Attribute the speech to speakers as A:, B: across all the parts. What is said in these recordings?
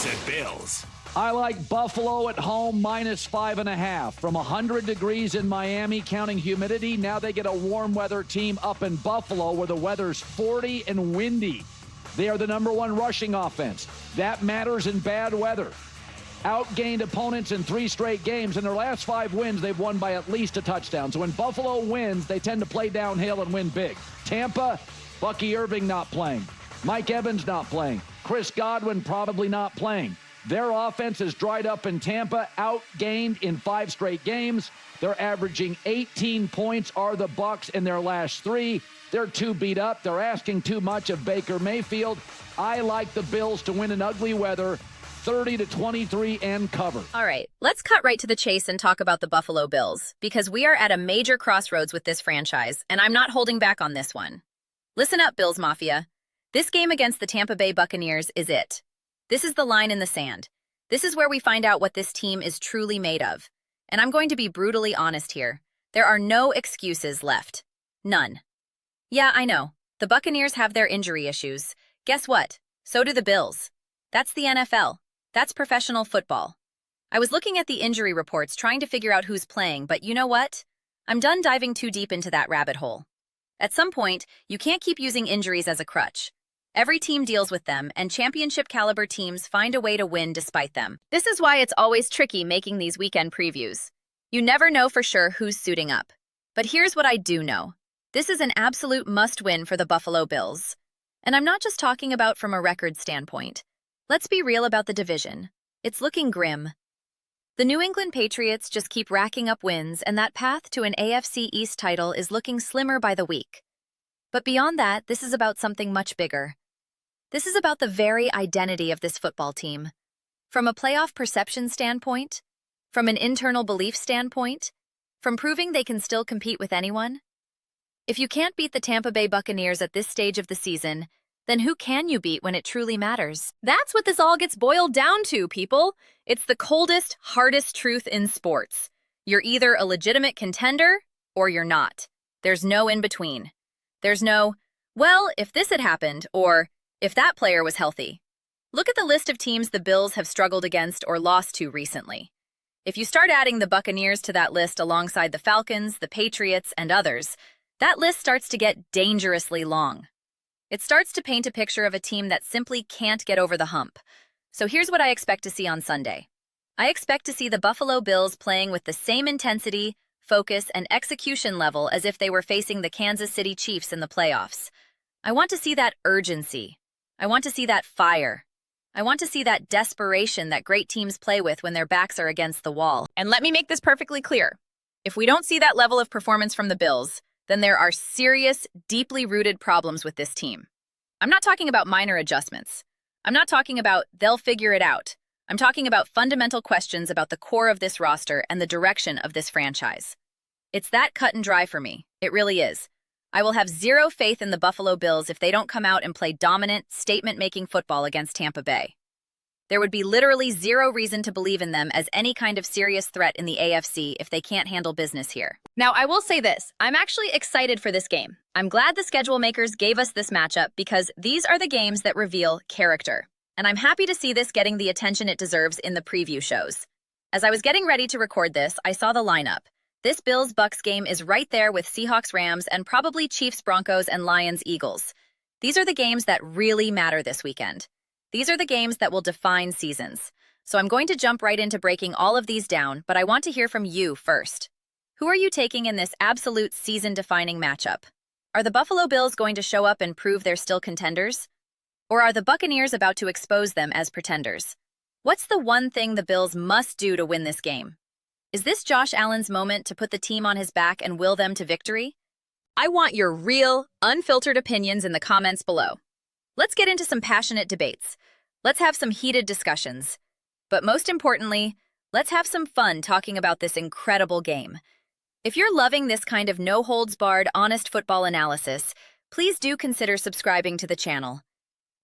A: said Bills.
B: I like Buffalo at home -5.5. From 100 degrees in Miami, counting humidity, now they get a warm weather team up in Buffalo where the weather's 40 and windy. They are the #1 rushing offense. That matters in bad weather. Outgained opponents in 3 straight games. In their last 5 wins, they've won by at least a touchdown. So when Buffalo wins, they tend to play downhill and win big. Tampa, Bucky Irving not playing. Mike Evans not playing. Chris Godwin probably not playing. Their offense is dried up in Tampa, outgained in 5 straight games. They're averaging 18 points are the Bucs in their last 3. They're too beat up. They're asking too much of Baker Mayfield. I like the Bills to win in ugly weather, 30-23 and cover.
C: All right, let's cut right to the chase and talk about the Buffalo Bills, because we are at a major crossroads with this franchise, and I'm not holding back on this one. Listen up, Bills Mafia. This game against the Tampa Bay Buccaneers is it. This is the line in the sand. This is where we find out what this team is truly made of. And I'm going to be brutally honest here. There are no excuses left. None. Yeah, I know. The Buccaneers have their injury issues. Guess what? So do the Bills. That's the NFL. That's professional football. I was looking at the injury reports trying to figure out who's playing, but you know what? I'm done diving too deep into that rabbit hole. At some point, you can't keep using injuries as a crutch. Every team deals with them, and championship-caliber teams find a way to win despite them. This is why it's always tricky making these weekend previews. You never know for sure who's suiting up. But here's what I do know. This is an absolute must-win for the Buffalo Bills. And I'm not just talking about from a record standpoint. Let's be real about the division. It's looking grim. The New England Patriots just keep racking up wins, and that path to an AFC East title is looking slimmer by the week. But beyond that, this is about something much bigger. This is about the very identity of this football team. From a playoff perception standpoint, from an internal belief standpoint, from proving they can still compete with anyone. If you can't beat the Tampa Bay Buccaneers at this stage of the season, then who can you beat when it truly matters? That's what this all gets boiled down to, people. It's the coldest, hardest truth in sports. You're either a legitimate contender or you're not. There's no in between. There's no, well, if this had happened, or if that player was healthy. Look at the list of teams the Bills have struggled against or lost to recently. If you start adding the Buccaneers to that list alongside the Falcons, the Patriots, and others, that list starts to get dangerously long. It starts to paint a picture of a team that simply can't get over the hump. So here's what I expect to see on Sunday. I expect to see the Buffalo Bills playing with the same intensity, focus, and execution level as if they were facing the Kansas City Chiefs in the playoffs. I want to see that urgency. I want to see that fire. I want to see that desperation that great teams play with when their backs are against the wall. And let me make this perfectly clear. If we don't see that level of performance from the Bills, then there are serious, deeply rooted problems with this team. I'm not talking about minor adjustments. I'm not talking about they'll figure it out. I'm talking about fundamental questions about the core of this roster and the direction of this franchise. It's that cut and dry for me. It really is. I will have zero faith in the Buffalo Bills if they don't come out and play dominant, statement-making football against Tampa Bay. There would be literally zero reason to believe in them as any kind of serious threat in the AFC if they can't handle business here. Now, I will say this. I'm actually excited for this game. I'm glad the schedule makers gave us this matchup because these are the games that reveal character. And I'm happy to see this getting the attention it deserves in the preview shows. As I was getting ready to record this, I saw the lineup. This Bills-Bucks game is right there with Seahawks-Rams and probably Chiefs-Broncos and Lions-Eagles. These are the games that really matter this weekend. These are the games that will define seasons. So I'm going to jump right into breaking all of these down, but I want to hear from you first. Who are you taking in this absolute season-defining matchup? Are the Buffalo Bills going to show up and prove they're still contenders? Or are the Buccaneers about to expose them as pretenders? What's the one thing the Bills must do to win this game? Is this Josh Allen's moment to put the team on his back and will them to victory? I want your real, unfiltered opinions in the comments below. Let's get into some passionate debates. Let's have some heated discussions. But most importantly, let's have some fun talking about this incredible game. If you're loving this kind of no-holds-barred, honest football analysis, please do consider subscribing to the channel.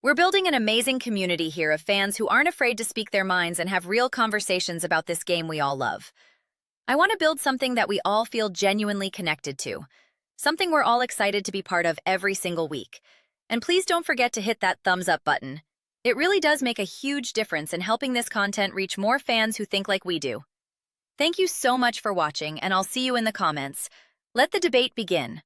C: We're building an amazing community here of fans who aren't afraid to speak their minds and have real conversations about this game we all love. I want to build something that we all feel genuinely connected to, something we're all excited to be part of every single week. And please don't forget to hit that thumbs up button. It really does make a huge difference in helping this content reach more fans who think like we do. Thank you so much for watching, and I'll see you in the comments. Let the debate begin.